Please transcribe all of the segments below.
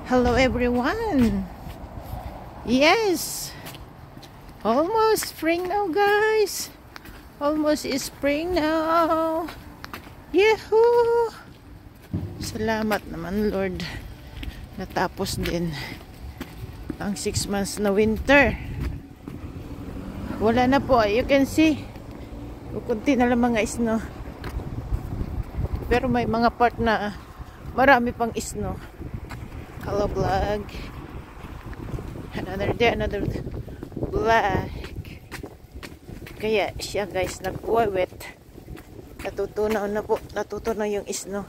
Hello everyone. Yes, almost spring now guys. Almost is spring now. Yehoo! Salamat naman Lord. Natapos din ang 6 months na winter. Wala na po, you can see. Kunti na lang mga snow. Pero may mga part na marami pang snow. Hello vlog. Another day, another vlog. Kaya siya guys nagwawet. Natutunaw na po. Natutunaw yung snow.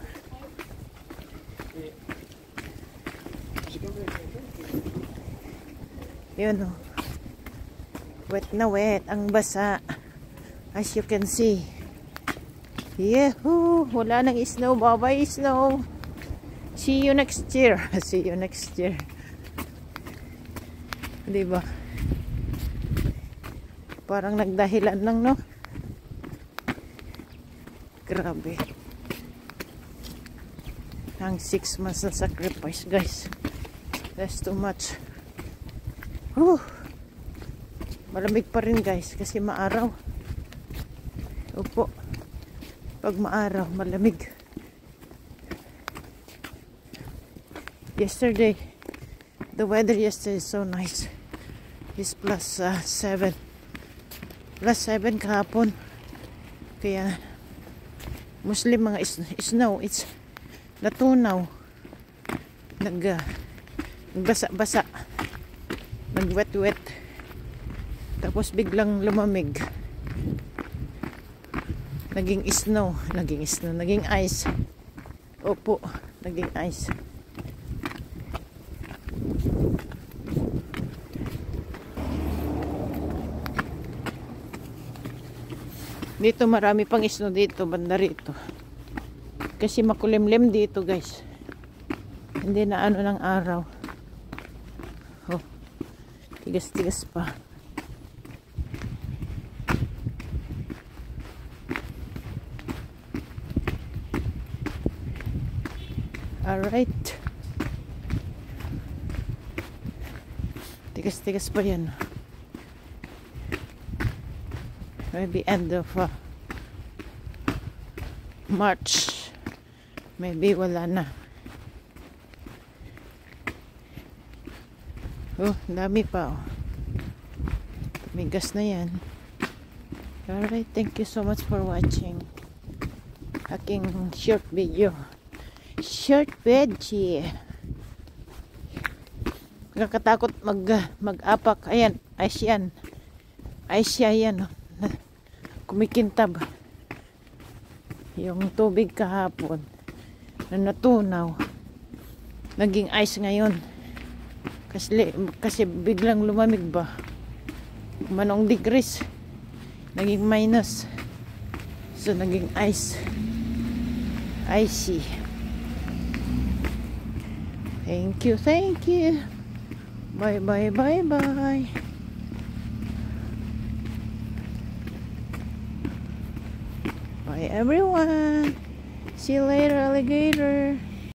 Yun o. Wet na wet. Ang basa. As you can see. Yehoo! Wala nang snow. Bye-bye snow. See you next year. See you next year. Diba? Parang nagdahilan lang, no? Grabe. Ang 6 months na sacrifice, guys. That's too much. Whew. Malamig pa rin, guys. Kasi maaraw. Opo. Pag maaraw, malamig. Yesterday, the weather yesterday is so nice. It's plus 7. Plus 7 kahapon. Kaya, mostly mga snow. It's natunaw. Nagbasa-basa. Nagwet-wet. Tapos biglang lumamig. Naging snow. Naging ice. Opo, naging ice. Dito marami pang snow dito, banda rito. Kasi makulimlim dito guys. Hindi na ano ng araw. Oh, tigas-tigas pa. Alright. Tigas-tigas pa yan. Maybe end of March. Maybe wala na. Oh, dami pa. Oh. Migas na yan. Alright, thank you so much for watching. Aking short video. Short video. Nakakatakot mag-apak. Ayan, ice yan. Ice yan. Oh. Kumikintab yung tubig kahapon na natunaw naging ice ngayon kasi biglang lumamig ba manong degrees naging minus so naging icy. Thank you bye bye. Bye everyone. See you later, alligator.